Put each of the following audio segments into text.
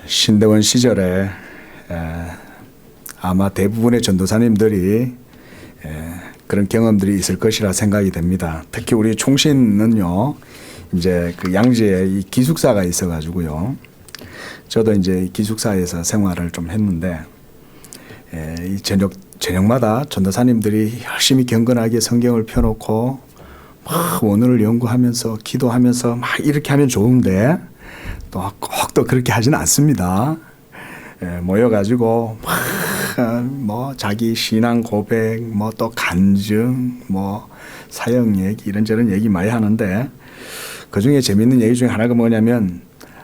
신대원 시절에 아마 대부분의 전도사님들이 그런 경험들이 있을 것이라 생각이 됩니다. 특히 우리 총신은요, 이제 그 양지에 이 기숙사가 있어가지고요. 저도 이제 기숙사에서 생활을 좀 했는데, 이 저녁마다 전도사님들이 열심히 경건하게 성경을 펴놓고 막 원어를 연구하면서 기도하면서 막 이렇게 하면 좋은데 또 꼭 또 그렇게 하지는 않습니다. 모여가지고 뭐 자기 신앙 고백, 뭐 또 간증, 뭐 사역 얘기 이런저런 얘기 많이 하는데 그 중에 재밌는 얘기 중에 하나가 뭐냐면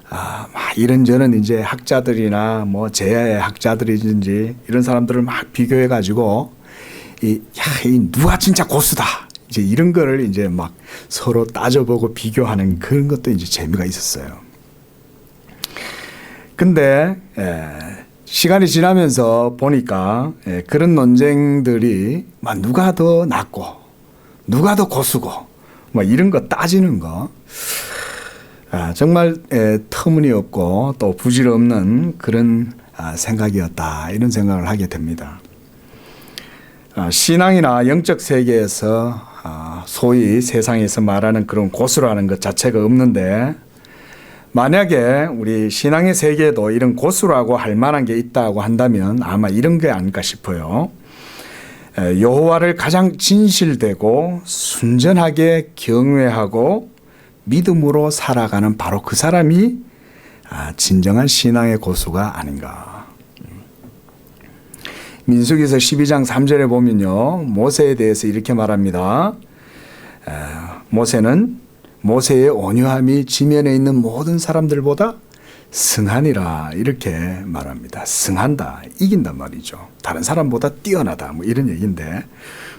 막 이런저런 이제 학자들이나 뭐 제야의 학자들이든지 이런 사람들을 막 비교해 가지고 이 누가 진짜 고수다 이제 이런 거를 이제 막 서로 따져보고 비교하는 그런 것도 이제 재미가 있었어요. 근데 시간이 지나면서 보니까 그런 논쟁들이 막 누가 더 낫고 누가 더 고수고 뭐 이런 거 따지는 거 정말 터무니없고 또 부질없는 그런 생각이었다 이런 생각을 하게 됩니다. 신앙이나 영적 세계에서 소위 세상에서 말하는 그런 고수라는 것 자체가 없는데 만약에 우리 신앙의 세계에도 이런 고수라고 할 만한 게 있다고 한다면 아마 이런 게 아닐까 싶어요. 여호와를 가장 진실되고 순전하게 경외하고 믿음으로 살아가는 바로 그 사람이 진정한 신앙의 고수가 아닌가. 민수기서 12장 3절에 보면요, 모세에 대해서 이렇게 말합니다. 모세의 온유함이 지면에 있는 모든 사람들보다 승하니라 이렇게 말합니다. 승한다, 이긴단 말이죠. 다른 사람보다 뛰어나다 뭐 이런 얘기인데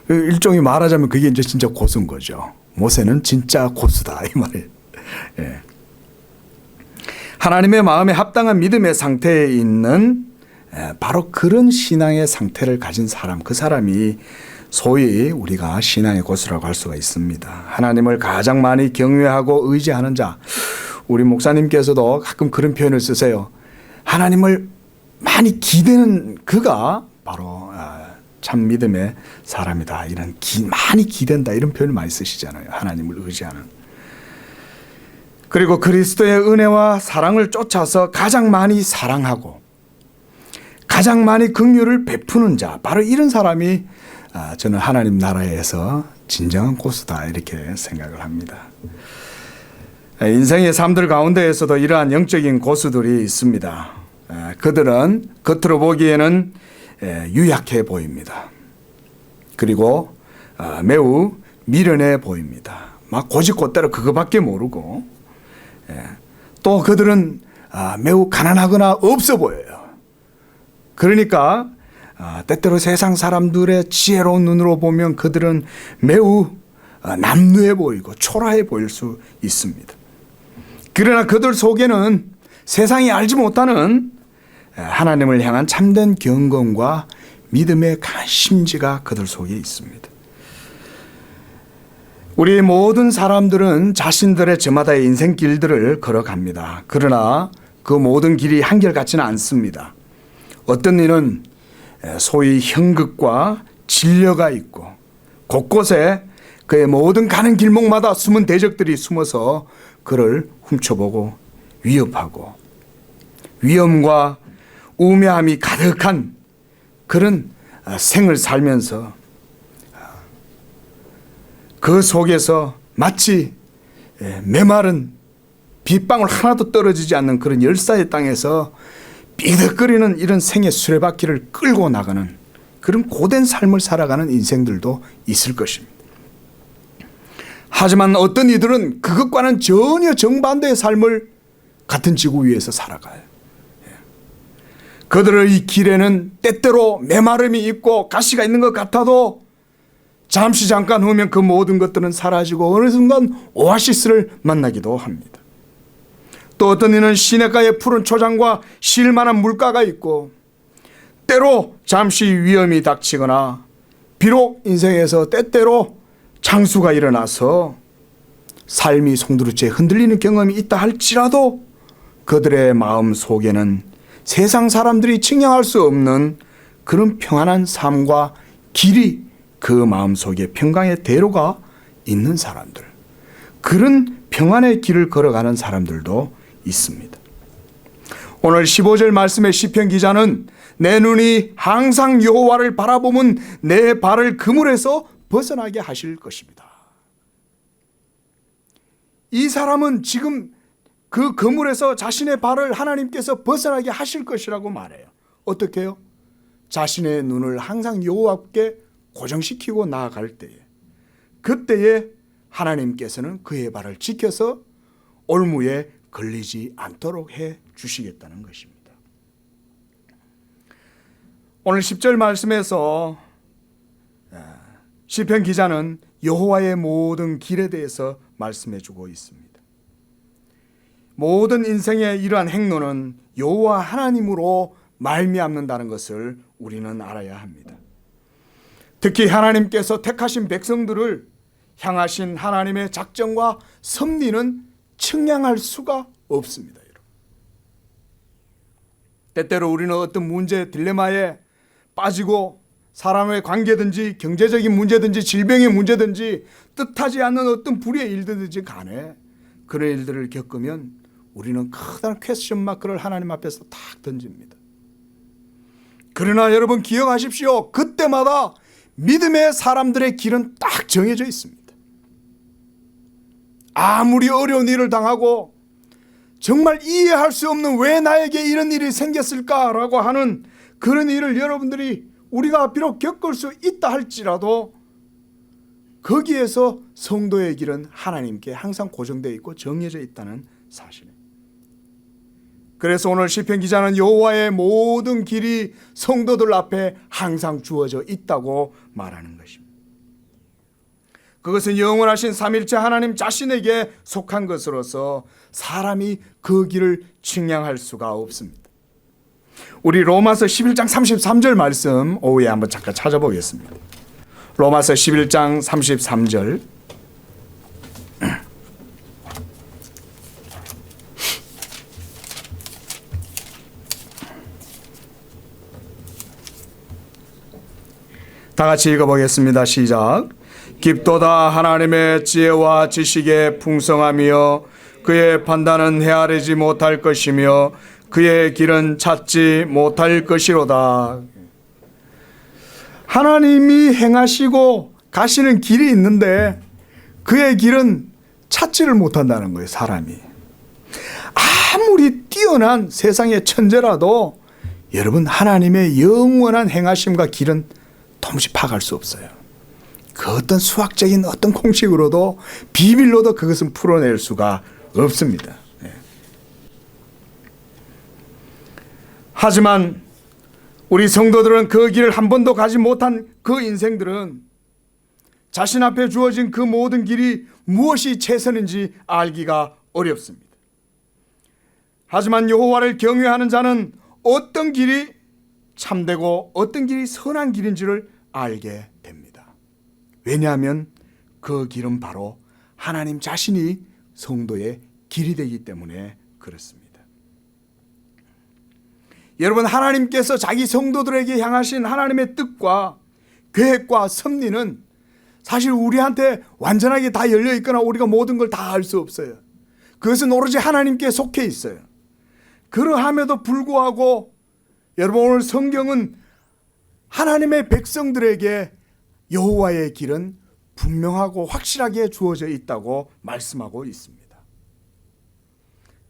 일종의 말하자면 그게 이제 진짜 고수인 거죠. 모세는 진짜 고수다 이 말이에요. 하나님의 마음에 합당한 믿음의 상태에 있는 바로 그런 신앙의 상태를 가진 사람, 그 사람이 소위 우리가 신앙의 고수라고 할 수가 있습니다. 하나님을 가장 많이 경외하고 의지하는 자, 우리 목사님께서도 가끔 그런 표현을 쓰세요. 하나님을 많이 기대는 그가 바로 참 믿음의 사람이다. 이런 많이 기댄다 이런 표현을 많이 쓰시잖아요. 하나님을 의지하는. 그리고 그리스도의 은혜와 사랑을 쫓아서 가장 많이 사랑하고 가장 많이 긍휼을 베푸는 자, 바로 이런 사람이 저는 하나님 나라에서 진정한 고수다 이렇게 생각을 합니다. 인생의 삶들 가운데에서도 이러한 영적인 고수들이 있습니다. 그들은 겉으로 보기에는 유약해 보입니다. 그리고 매우 미련해 보입니다. 막 고집꽃대로 그거밖에 모르고 또 그들은 매우 가난하거나 없어 보여요. 그러니까 때때로 세상 사람들의 지혜로운 눈으로 보면 그들은 매우 남루해 보이고 초라해 보일 수 있습니다. 그러나 그들 속에는 세상이 알지 못하는 하나님을 향한 참된 경건과 믿음의 강한 심지가 그들 속에 있습니다. 우리 모든 사람들은 자신들의 저마다의 인생 길들을 걸어갑니다. 그러나 그 모든 길이 한결같지는 않습니다. 어떤 이는 소위 형극과 진려가 있고 곳곳에 그의 모든 가는 길목마다 숨은 대적들이 숨어서 그를 훔쳐보고 위협하고 위험과 우매함이 가득한 그런 생을 살면서 그 속에서 마치 메마른 빗방울 하나도 떨어지지 않는 그런 열사의 땅에서 삐득거리는 이런 생의 수레바퀴를 끌고 나가는 그런 고된 삶을 살아가는 인생들도 있을 것입니다. 하지만 어떤 이들은 그것과는 전혀 정반대의 삶을 같은 지구 위에서 살아가요. 그들의 이 길에는 때때로 메마름이 있고 가시가 있는 것 같아도 잠깐 후면 그 모든 것들은 사라지고 어느 순간 오아시스를 만나기도 합니다. 또 어떤 이는 시냇가에 푸른 초장과 쉴만한 물가가 있고 때로 잠시 위험이 닥치거나 비록 인생에서 때때로 장수가 일어나서 삶이 송두리째 흔들리는 경험이 있다 할지라도 그들의 마음 속에는 세상 사람들이 측량할 수 없는 그런 평안한 삶과 길이 그 마음속에 평강의 대로가 있는 사람들, 그런 평안의 길을 걸어가는 사람들도 있습니다. 오늘 15절 말씀의 시편 기자는 내 눈이 항상 여호와를 바라보면 내 발을 그물에서 벗어나게 하실 것입니다. 이 사람은 지금 그 그물에서 자신의 발을 하나님께서 벗어나게 하실 것이라고 말해요. 어떻게 해요? 자신의 눈을 항상 여호와께 고정시키고 나아갈 때에, 그때에 하나님께서는 그의 발을 지켜서 올무에 걸리지 않도록 해 주시겠다는 것입니다. 오늘 10절 말씀에서 시편 기자는 여호와의 모든 길에 대해서 말씀해 주고 있습니다. 모든 인생의 이러한 행로는 여호와 하나님으로 말미암는다는 것을 우리는 알아야 합니다. 특히 하나님께서 택하신 백성들을 향하신 하나님의 작정과 섭리는 측량할 수가 없습니다. 여러분. 때때로 우리는 어떤 문제, 딜레마에 빠지고 사람의 관계든지 경제적인 문제든지 질병의 문제든지 뜻하지 않는 어떤 불의의 일들든지 간에 그런 일들을 겪으면 우리는 커다란 퀘스천 마크를 하나님 앞에서 탁 던집니다. 그러나 여러분 기억하십시오. 그때마다 믿음의 사람들의 길은 딱 정해져 있습니다. 아무리 어려운 일을 당하고 정말 이해할 수 없는 왜 나에게 이런 일이 생겼을까라고 하는 그런 일을 여러분들이 우리가 비록 겪을 수 있다 할지라도 거기에서 성도의 길은 하나님께 항상 고정되어 있고 정해져 있다는 사실입니다. 그래서 오늘 시편 기자는 여호와의 모든 길이 성도들 앞에 항상 주어져 있다고 말하는 것입니다. 그것은 영원하신 삼일체 하나님 자신에게 속한 것으로서 사람이 그 길을 측량할 수가 없습니다. 우리 로마서 11장 33절 말씀 오후에 한번 잠깐 찾아보겠습니다. 로마서 11장 33절. 다 같이 읽어보겠습니다. 시작. 깊도다 하나님의 지혜와 지식의 풍성하며 그의 판단은 헤아리지 못할 것이며 그의 길은 찾지 못할 것이로다. 하나님이 행하시고 가시는 길이 있는데 그의 길은 찾지를 못한다는 거예요. 사람이 아무리 뛰어난 세상의 천재라도 여러분 하나님의 영원한 행하심과 길은 도무지 파악할 수 없어요. 그 어떤 수학적인 어떤 공식으로도 비밀로도 그것은 풀어낼 수가 없습니다. 하지만 우리 성도들은 그 길을 한 번도 가지 못한 그 인생들은 자신 앞에 주어진 그 모든 길이 무엇이 최선인지 알기가 어렵습니다. 하지만 여호와를 경외하는 자는 어떤 길이 참되고 어떤 길이 선한 길인지를 알게 됩니다. 왜냐하면 그 길은 바로 하나님 자신이 성도의 길이 되기 때문에 그렇습니다. 여러분 하나님께서 자기 성도들에게 향하신 하나님의 뜻과 계획과 섭리는 사실 우리한테 완전하게 다 열려 있거나 우리가 모든 걸 다 알 수 없어요. 그것은 오로지 하나님께 속해 있어요. 그러함에도 불구하고 여러분 오늘 성경은 하나님의 백성들에게 여호와의 길은 분명하고 확실하게 주어져 있다고 말씀하고 있습니다.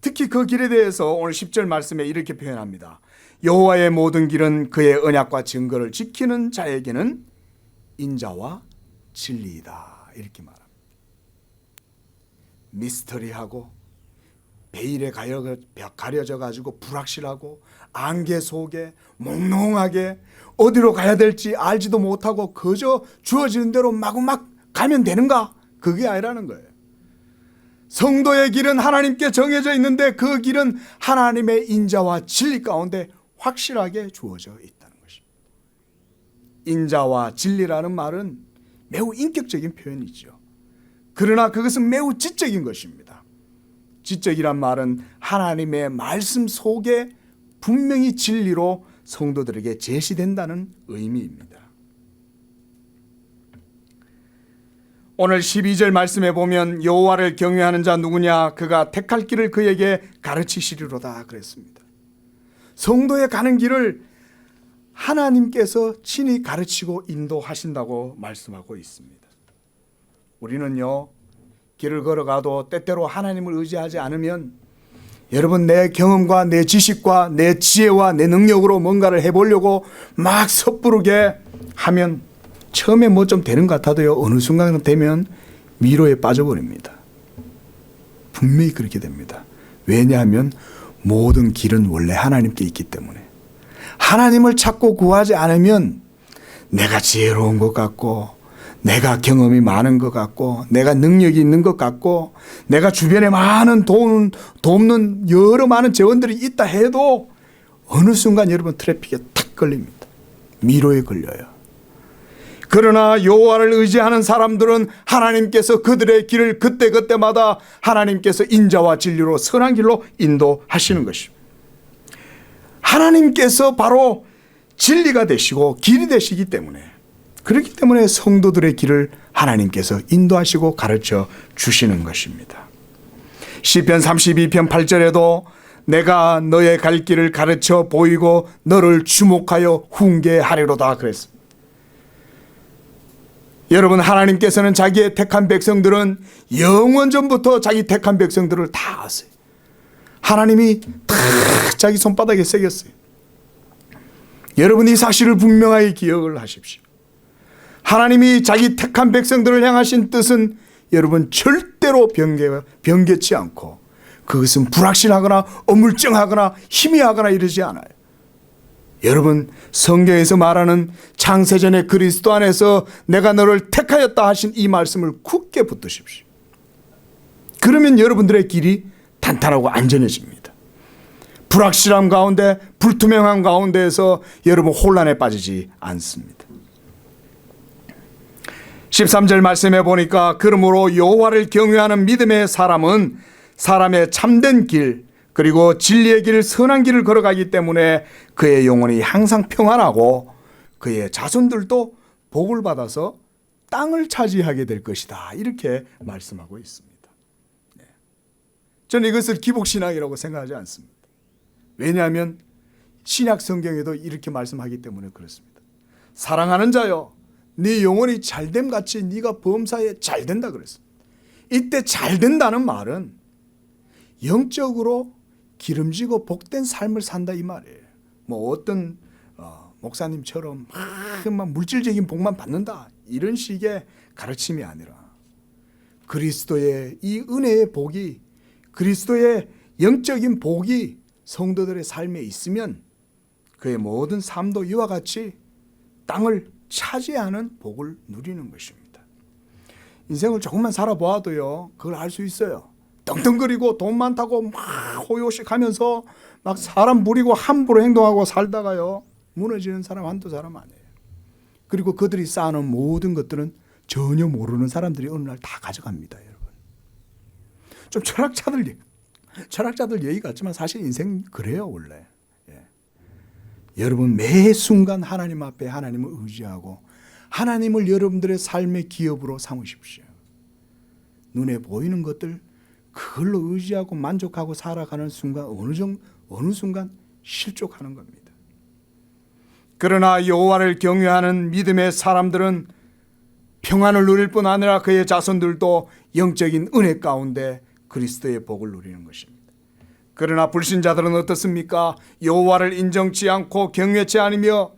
특히 그 길에 대해서 오늘 10절 말씀에 이렇게 표현합니다. 여호와의 모든 길은 그의 언약과 증거를 지키는 자에게는 인자와 진리이다. 이렇게 말합니다. 미스터리하고 베일에 가려져 가지고 불확실하고 안개 속에 몽롱하게 어디로 가야 될지 알지도 못하고 그저 주어지는 대로 마구막 가면 되는가? 그게 아니라는 거예요. 성도의 길은 하나님께 정해져 있는데 그 길은 하나님의 인자와 진리 가운데 확실하게 주어져 있다는 것입니다. 인자와 진리라는 말은 매우 인격적인 표현이죠. 그러나 그것은 매우 지적인 것입니다. 지적이란 말은 하나님의 말씀 속에 분명히 진리로 성도들에게 제시된다는 의미입니다. 오늘 12절 말씀에 보면 여호와를 경외하는 자 누구냐? 그가 택할 길을 그에게 가르치시리로다 그랬습니다. 성도의 가는 길을 하나님께서 친히 가르치고 인도하신다고 말씀하고 있습니다. 우리는요, 길을 걸어가도 때때로 하나님을 의지하지 않으면 여러분, 내 경험과 내 지식과 내 지혜와 내 능력으로 뭔가를 해보려고 막 섣부르게 하면 처음에 뭐 좀 되는 것 같아도요, 어느 순간 되면 미로에 빠져버립니다. 분명히 그렇게 됩니다. 왜냐하면 모든 길은 원래 하나님께 있기 때문에. 하나님을 찾고 구하지 않으면 내가 지혜로운 것 같고, 내가 경험이 많은 것 같고, 내가 능력이 있는 것 같고, 내가 주변에 많은 돕는 여러 많은 재원들이 있다 해도 어느 순간 여러분 트래픽에 탁 걸립니다. 미로에 걸려요. 그러나 여호와를 의지하는 사람들은 하나님께서 그들의 길을 그때그때마다 하나님께서 인자와 진리로 선한 길로 인도하시는 것입니다. 하나님께서 바로 진리가 되시고 길이 되시기 때문에, 그렇기 때문에 성도들의 길을 하나님께서 인도하시고 가르쳐 주시는 것입니다. 시편 32편 8절에도 내가 너의 갈 길을 가르쳐 보이고 너를 주목하여 훈계하리로다 그랬습니다. 여러분, 하나님께서는 자기의 택한 백성들은 영원전부터 자기 택한 백성들을 다 아세요. 하나님이 다 자기 손바닥에 새겼어요. 여러분, 이 사실을 분명하게 기억을 하십시오. 하나님이 자기 택한 백성들을 향하신 뜻은 여러분 절대로 변개치 않고, 그것은 불확실하거나 어물쩡하거나 희미하거나 이러지 않아요. 여러분, 성경에서 말하는 창세전에 그리스도 안에서 내가 너를 택하였다 하신 이 말씀을 굳게 붙드십시오. 그러면 여러분들의 길이 탄탄하고 안전해집니다. 불확실함 가운데, 불투명함 가운데에서 여러분 혼란에 빠지지 않습니다. 13절 말씀해 보니까 그러므로 여호와를 경외하는 믿음의 사람은 사람의 참된 길, 그리고 진리의 길, 선한 길을 걸어가기 때문에 그의 영혼이 항상 평안하고 그의 자손들도 복을 받아서 땅을 차지하게 될 것이다, 이렇게 말씀하고 있습니다. 저는 이것을 기복신앙이라고 생각하지 않습니다. 왜냐하면 신약 성경에도 이렇게 말씀하기 때문에 그렇습니다. 사랑하는 자여, 네 영혼이 잘됨 같이 네가 범사에 잘된다 그랬습니다. 이때 잘된다는 말은 영적으로 기름지고 복된 삶을 산다 이 말이에요. 뭐 어떤 목사님처럼 막 물질적인 복만 받는다, 이런 식의 가르침이 아니라 그리스도의 이 은혜의 복이, 그리스도의 영적인 복이 성도들의 삶에 있으면 그의 모든 삶도 이와 같이 땅을 차지하는 복을 누리는 것입니다. 인생을 조금만 살아보아도요, 그걸 알 수 있어요. 떵떵거리고 돈 많다고 막 호요식하면서 막 사람 부리고 함부로 행동하고 살다가요, 무너지는 사람 한두 사람 아니에요. 그리고 그들이 쌓아놓은 모든 것들은 전혀 모르는 사람들이 어느 날 다 가져갑니다. 여러분, 좀 철학자들 얘기 같지만 사실 인생 그래요 원래. 여러분, 매 순간 하나님 앞에 하나님을 의지하고 하나님을 여러분들의 삶의 기업으로 삼으십시오. 눈에 보이는 것들 그걸로 의지하고 만족하고 살아가는 순간 어느 순간 실족하는 겁니다. 그러나 여호와를 경외하는 믿음의 사람들은 평안을 누릴 뿐 아니라 그의 자손들도 영적인 은혜 가운데 그리스도의 복을 누리는 것입니다. 그러나 불신자들은 어떻습니까? 여호와를 인정치 않고 경외치 않으며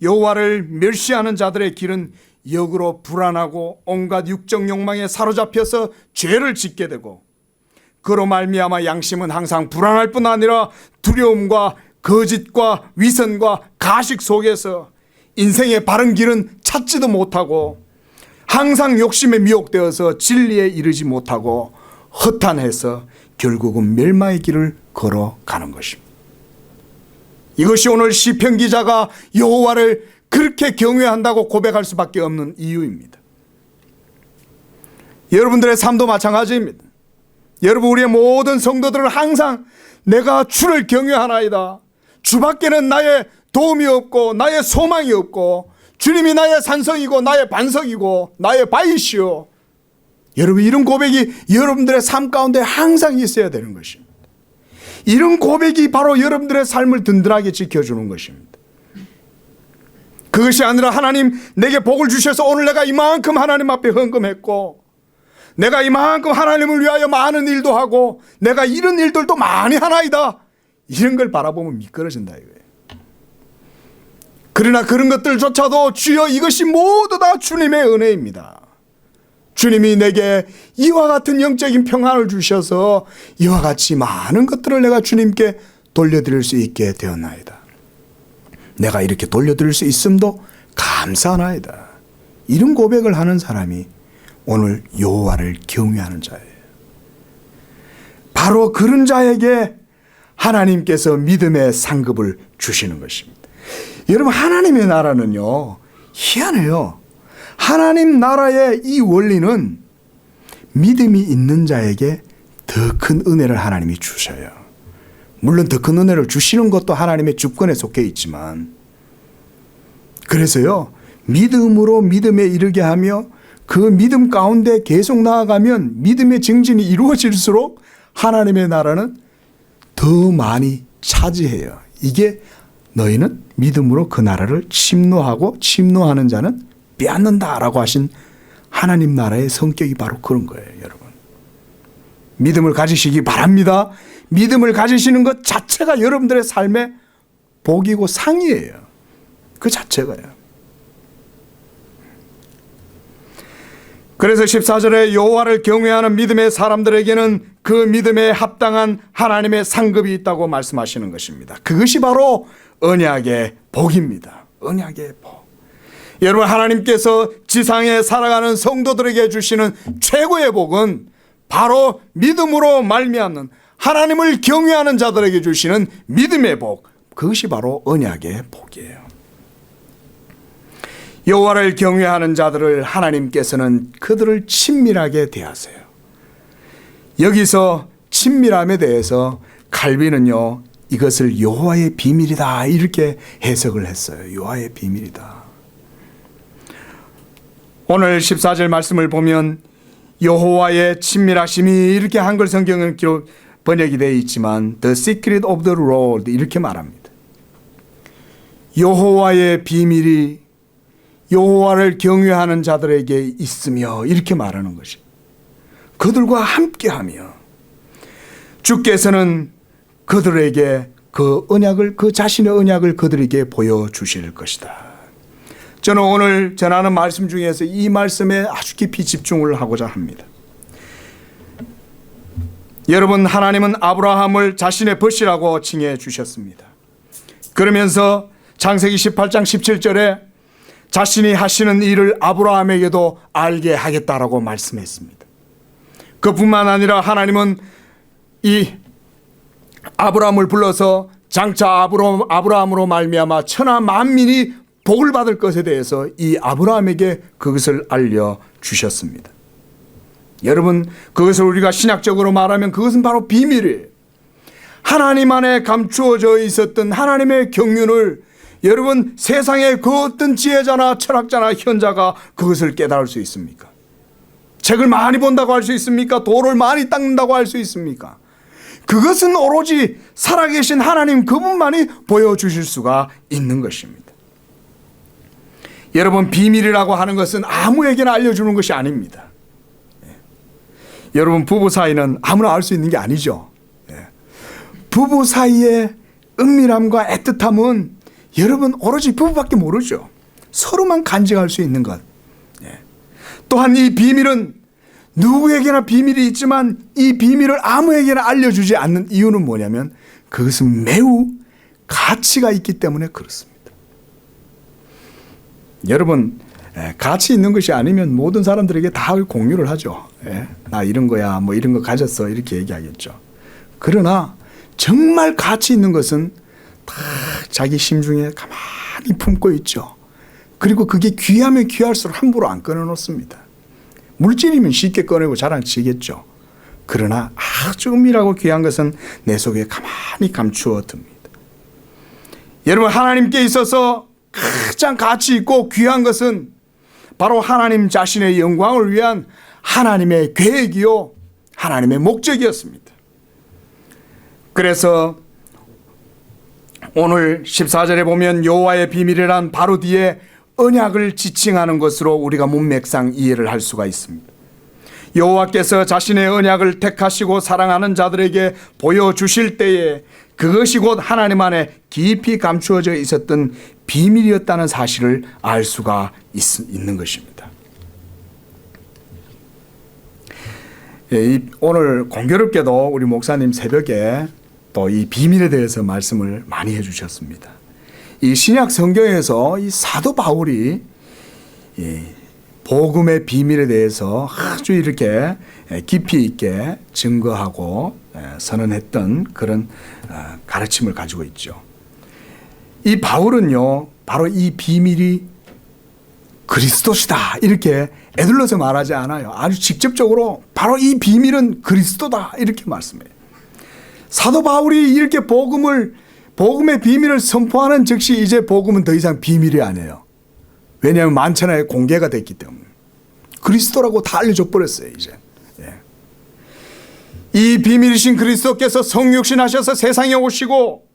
여호와를 멸시하는 자들의 길은 역으로 불안하고 온갖 육적 욕망에 사로잡혀서 죄를 짓게 되고, 그로 말미암아 양심은 항상 불안할 뿐 아니라 두려움과 거짓과 위선과 가식 속에서 인생의 바른 길은 찾지도 못하고 항상 욕심에 미혹되어서 진리에 이르지 못하고 허탄해서 결국은 멸망의 길을 걸어가는 것입니다. 이것이 오늘 시편 기자가 여호와를 그렇게 경외한다고 고백할 수밖에 없는 이유입니다. 여러분들의 삶도 마찬가지입니다. 여러분, 우리의 모든 성도들은 항상 내가 주를 경외하나이다, 주밖에는 나의 도움이 없고 나의 소망이 없고 주님이 나의 산성이고 나의 반석이고 나의 바위시오. 여러분, 이런 고백이 여러분들의 삶 가운데 항상 있어야 되는 것입니다. 이런 고백이 바로 여러분들의 삶을 든든하게 지켜주는 것입니다. 그것이 아니라 하나님 내게 복을 주셔서 오늘 내가 이만큼 하나님 앞에 헌금했고 내가 이만큼 하나님을 위하여 많은 일도 하고 내가 이런 일들도 많이 하나이다, 이런 걸 바라보면 미끄러진다 이거예요. 그러나 그런 것들조차도 주여 이것이 모두 다 주님의 은혜입니다. 주님이 내게 이와 같은 영적인 평안을 주셔서 이와 같이 많은 것들을 내가 주님께 돌려드릴 수 있게 되었나이다. 내가 이렇게 돌려드릴 수 있음도 감사하나이다. 이런 고백을 하는 사람이 오늘 여호와를 경외하는 자예요. 바로 그런 자에게 하나님께서 믿음의 상급을 주시는 것입니다. 여러분, 하나님의 나라는요, 희한해요. 하나님 나라의 이 원리는 믿음이 있는 자에게 더 큰 은혜를 하나님이 주셔요. 물론 더 큰 은혜를 주시는 것도 하나님의 주권에 속해 있지만, 그래서요, 믿음으로 믿음에 이르게 하며 그 믿음 가운데 계속 나아가면 믿음의 증진이 이루어질수록 하나님의 나라는 더 많이 차지해요. 이게 너희는 믿음으로 그 나라를 침노하고 침노하는 자는 빼앗는다라고 하신 하나님 나라의 성격이 바로 그런 거예요, 여러분. 믿음을 가지시기 바랍니다. 믿음을 가지시는 것 자체가 여러분들의 삶의 복이고 상이에요. 그 자체가요. 그래서 14절에 여호와를 경외하는 믿음의 사람들에게는 그 믿음에 합당한 하나님의 상급이 있다고 말씀하시는 것입니다. 그것이 바로 언약의 복입니다. 언약의 복. 여러분, 하나님께서 지상에 살아가는 성도들에게 주시는 최고의 복은 바로 믿음으로 말미암는 하나님을 경외하는 자들에게 주시는 믿음의 복, 그것이 바로 언약의 복이에요. 여호와를 경외하는 자들을 하나님께서는 그들을 친밀하게 대하세요. 여기서 친밀함에 대해서 칼빈은요, 이것을 여호와의 비밀이다 이렇게 해석을 했어요. 여호와의 비밀이다. 오늘 14절 말씀을 보면 여호와의 친밀하심이 이렇게 한글 성경은 번역이 되어 있지만 The secret of the Lord 이렇게 말합니다. 여호와의 비밀이 여호와를 경외하는 자들에게 있으며 이렇게 말하는 것이, 그들과 함께하며 주께서는 그들에게 그 언약을, 그 자신의 언약을 그들에게 보여주실 것이다. 저는 오늘 전하는 말씀 중에서 이 말씀에 아주 깊이 집중을 하고자 합니다. 여러분, 하나님은 아브라함을 자신의 벗이라고 칭해 주셨습니다. 그러면서 창세기 18장 17절에 자신이 하시는 일을 아브라함에게도 알게 하겠다라고 말씀했습니다. 그뿐만 아니라 하나님은 이 아브라함을 불러서 장차 아브라함으로 말미암아 천하 만민이 복을 받을 것에 대해서 이 아브라함에게 그것을 알려주셨습니다. 여러분, 그것을 우리가 신학적으로 말하면 그것은 바로 비밀이에요. 하나님 안에 감추어져 있었던 하나님의 경륜을 여러분, 세상의 그 어떤 지혜자나 철학자나 현자가 그것을 깨달을 수 있습니까? 책을 많이 본다고 할 수 있습니까? 돌을 많이 닦는다고 할 수 있습니까? 그것은 오로지 살아계신 하나님 그분만이 보여주실 수가 있는 것입니다. 여러분, 비밀이라고 하는 것은 아무에게나 알려주는 것이 아닙니다. 여러분, 부부 사이는 아무나 알 수 있는 게 아니죠. 부부 사이의 은밀함과 애틋함은 여러분 오로지 부부밖에 모르죠. 서로만 간직할 수 있는 것. 또한 이 비밀은 누구에게나 비밀이 있지만 이 비밀을 아무에게나 알려주지 않는 이유는 뭐냐면 그것은 매우 가치가 있기 때문에 그렇습니다. 여러분, 가치 있는 것이 아니면 모든 사람들에게 다 공유를 하죠. 나 이런 거야, 뭐 이런 거 가졌어 이렇게 얘기하겠죠. 그러나 정말 가치 있는 것은 다 자기 심중에 가만히 품고 있죠. 그리고 그게 귀하면 귀할수록 함부로 안 꺼내놓습니다. 물질이면 쉽게 꺼내고 자랑치겠죠. 그러나 아주 은밀하고 귀한 것은 내 속에 가만히 감추어 둡니다. 여러분, 하나님께 있어서 가장 가치 있고 귀한 것은 바로 하나님 자신의 영광을 위한 하나님의 계획이요 하나님의 목적이었습니다. 그래서 오늘 14절에 보면 여호와의 비밀이란 바로 뒤에 언약을 지칭하는 것으로 우리가 문맥상 이해를 할 수가 있습니다. 여호와께서 자신의 언약을 택하시고 사랑하는 자들에게 보여주실 때에 그것이 곧 하나님 안에 깊이 감추어져 있었던 비밀이었다는 사실을 알 수가 있는 것입니다. 오늘 공교롭게도 우리 목사님 새벽에 또 이 비밀에 대해서 말씀을 많이 해주셨습니다. 이 신약 성경에서 이 사도 바울이 이 복음의 비밀에 대해서 아주 이렇게 깊이 있게 증거하고 선언했던 그런 가르침을 가지고 있죠. 이 바울은요, 바로 이 비밀이 그리스도시다 이렇게 애둘러서 말하지 않아요. 아주 직접적으로 바로 이 비밀은 그리스도다 이렇게 말씀해요. 사도 바울이 이렇게 복음의 비밀을 선포하는 즉시 이제 복음은 더 이상 비밀이 아니에요. 왜냐하면 만천하에 공개가 됐기 때문에. 그리스도라고 다 알려줘 버렸어요 이제. 이 비밀이신 그리스도께서 성육신하셔서 세상에 오시고,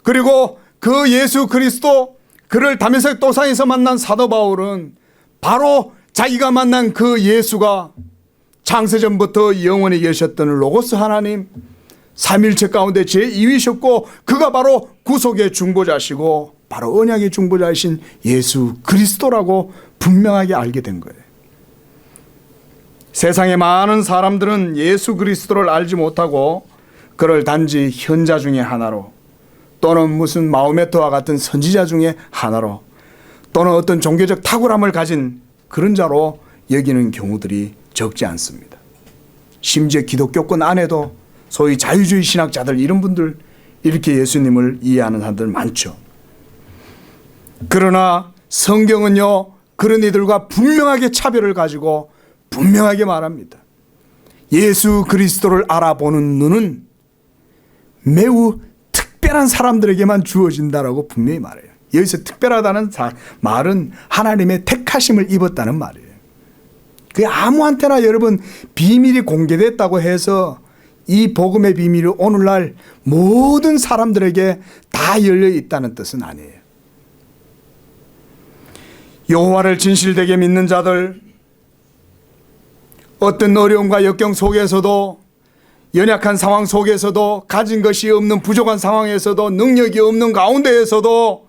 그리고 그 예수 그리스도, 그를 다메섹 도상에서 만난 사도 바울은 바로 자기가 만난 그 예수가 창세전부터 영원히 계셨던 로고스 하나님, 삼일체 가운데 제2위셨고 그가 바로 구속의 중보자시고 바로 언약의 중보자이신 예수 그리스도라고 분명하게 알게 된 거예요. 세상의 많은 사람들은 예수 그리스도를 알지 못하고 그를 단지 현자 중에 하나로, 또는 무슨 마호메트와 같은 선지자 중에 하나로, 또는 어떤 종교적 탁월함을 가진 그런 자로 여기는 경우들이 적지 않습니다. 심지어 기독교권 안에도 소위 자유주의 신학자들, 이런 분들 이렇게 예수님을 이해하는 사람들 많죠. 그러나 성경은요, 그런 이들과 분명하게 차별을 가지고 분명하게 말합니다. 예수 그리스도를 알아보는 눈은 매우 특별한 사람들에게만 주어진다라고 분명히 말해요. 여기서 특별하다는 말은 하나님의 택하심을 입었다는 말이에요. 그 아무한테나 여러분 비밀이 공개됐다고 해서 이 복음의 비밀이 오늘날 모든 사람들에게 다 열려 있다는 뜻은 아니에요. 여호와를 진실되게 믿는 자들, 어떤 어려움과 역경 속에서도, 연약한 상황 속에서도, 가진 것이 없는 부족한 상황에서도, 능력이 없는 가운데에서도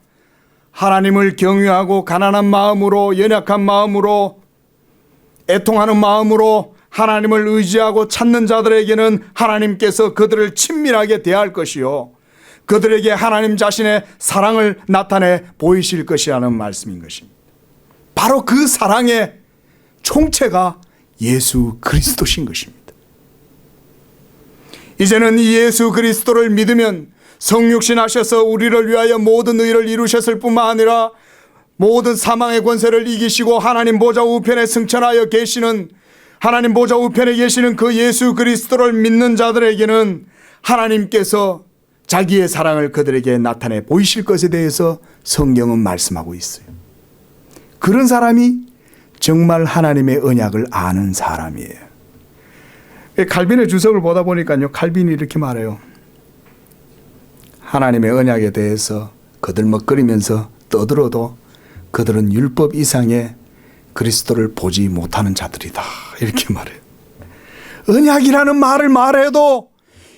하나님을 경외하고 가난한 마음으로, 연약한 마음으로, 애통하는 마음으로 하나님을 의지하고 찾는 자들에게는 하나님께서 그들을 친밀하게 대할 것이요, 그들에게 하나님 자신의 사랑을 나타내 보이실 것이라는 말씀인 것입니다. 바로 그 사랑의 총체가 예수 그리스도신 것입니다. 이제는 이 예수 그리스도를 믿으면 성육신하셔서 우리를 위하여 모든 의를 이루셨을 뿐만 아니라 모든 사망의 권세를 이기시고 하나님 보좌 우편에 승천하여 계시는, 하나님 보좌 우편에 계시는 그 예수 그리스도를 믿는 자들에게는 하나님께서 자기의 사랑을 그들에게 나타내 보이실 것에 대해서 성경은 말씀하고 있어요. 그런 사람이 정말 하나님의 언약을 아는 사람이에요. 칼빈의 주석을 보다 보니까요, 칼빈이 이렇게 말해요. 하나님의 언약에 대해서 거들먹거리면서 떠들어도 그들은 율법 이상의 그리스도를 보지 못하는 자들이다, 이렇게 말해요. 언약이라는 말을 말해도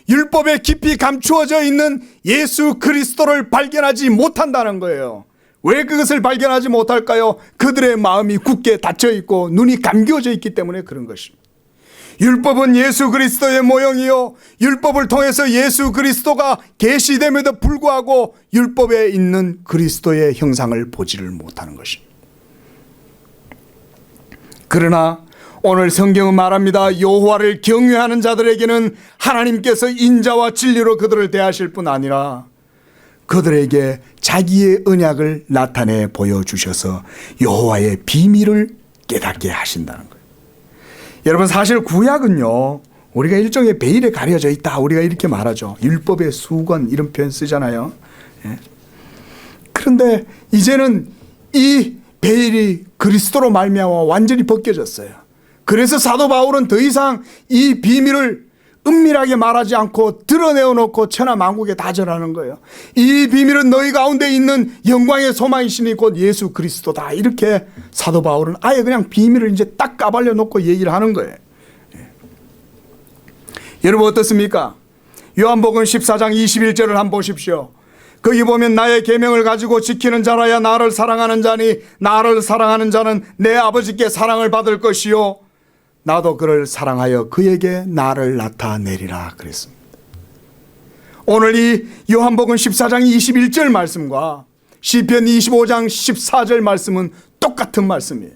율법에 깊이 감추어져 있는 예수 그리스도를 발견하지 못한다는 거예요. 왜 그것을 발견하지 못할까요? 그들의 마음이 굳게 닫혀 있고 눈이 감겨져 있기 때문에 그런 것입니다. 율법은 예수 그리스도의 모형이요, 율법을 통해서 예수 그리스도가 계시됨에도 불구하고 율법에 있는 그리스도의 형상을 보지를 못하는 것입니다. 그러나 오늘 성경은 말합니다. 여호와를 경외하는 자들에게는 하나님께서 인자와 진리로 그들을 대하실 뿐 아니라 그들에게 자기의 언약을 나타내 보여주셔서 여호와의 비밀을 깨닫게 하신다는 거예요. 여러분, 사실 구약은요, 우리가 일종의 베일에 가려져 있다, 우리가 이렇게 말하죠. 율법의 수건 이런 표현 쓰잖아요. 예. 그런데 이제는 이 베일이 그리스도로 말미암아 완전히 벗겨졌어요. 그래서 사도 바울은 더 이상 이 비밀을 은밀하게 말하지 않고 드러내어 놓고 천하만국에 다 전하는 거예요. 이 비밀은 너희 가운데 있는 영광의 소망이시니 곧 예수 그리스도다. 이렇게 사도 바울은 아예 그냥 비밀을 이제 딱 까발려 놓고 얘기를 하는 거예요. 여러분 어떻습니까? 요한복음 14장 21절을 한번 보십시오. 거기 보면 나의 계명을 가지고 지키는 자라야 나를 사랑하는 자니 나를 사랑하는 자는 내 아버지께 사랑을 받을 것이요 나도 그를 사랑하여 그에게 나를 나타내리라 그랬습니다. 오늘 이 요한복음 14장 21절 말씀과 시편 25장 14절 말씀은 똑같은 말씀이에요.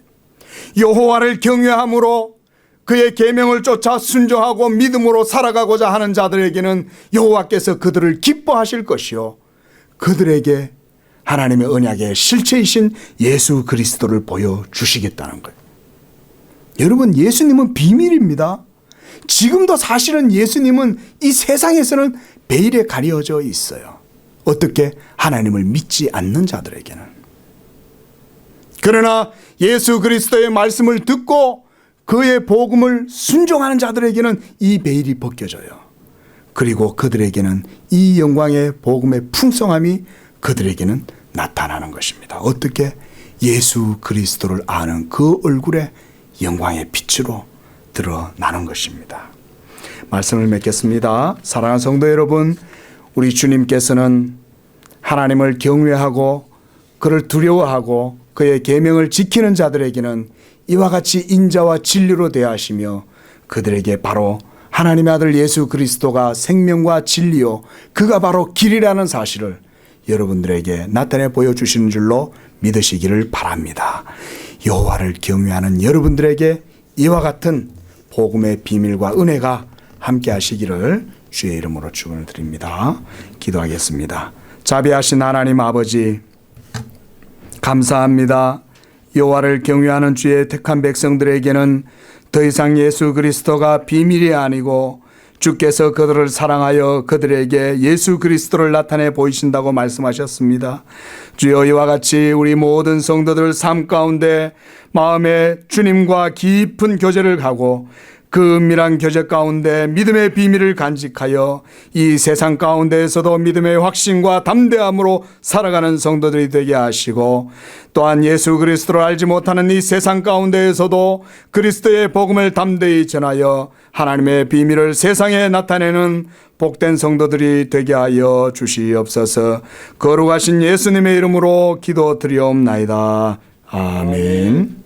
여호와를 경외함으로 그의 계명을 쫓아 순종하고 믿음으로 살아가고자 하는 자들에게는 여호와께서 그들을 기뻐하실 것이요 그들에게 하나님의 언약의 실체이신 예수 그리스도를 보여주시겠다는 거예요. 여러분 예수님은 비밀입니다. 지금도 사실은 예수님은 이 세상에서는 베일에 가려져 있어요. 어떻게? 하나님을 믿지 않는 자들에게는. 그러나 예수 그리스도의 말씀을 듣고 그의 복음을 순종하는 자들에게는 이 베일이 벗겨져요. 그리고 그들에게는 이 영광의 복음의 풍성함이 그들에게는 나타나는 것입니다. 어떻게? 예수 그리스도를 아는 그 얼굴에 영광의 빛으로 드러나는 것입니다. 말씀을 맺겠습니다. 사랑하는 성도 여러분, 우리 주님께서는 하나님을 경외하고 그를 두려워하고 그의 계명을 지키는 자들에게는 이와 같이 인자와 진리로 대하시며 그들에게 바로 하나님의 아들 예수 그리스도가 생명과 진리요 그가 바로 길이라는 사실을 여러분들에게 나타내 보여주시는 줄로 믿으시기를 바랍니다. 여호와를 경외하는 여러분들에게 이와 같은 복음의 비밀과 은혜가 함께 하시기를 주의 이름으로 축원을 드립니다. 기도하겠습니다. 자비하신 하나님 아버지 감사합니다. 여호와를 경외하는 주의 택한 백성들에게는 더 이상 예수 그리스도가 비밀이 아니고 주께서 그들을 사랑하여 그들에게 예수 그리스도를 나타내 보이신다고 말씀하셨습니다. 주여 이와 같이 우리 모든 성도들 삶 가운데 마음에 주님과 깊은 교제를 가고 그 은밀한 교제 가운데 믿음의 비밀을 간직하여 이 세상 가운데에서도 믿음의 확신과 담대함으로 살아가는 성도들이 되게 하시고 또한 예수 그리스도를 알지 못하는 이 세상 가운데에서도 그리스도의 복음을 담대히 전하여 하나님의 비밀을 세상에 나타내는 복된 성도들이 되게 하여 주시옵소서. 거룩하신 예수님의 이름으로 기도드리옵나이다. 아멘.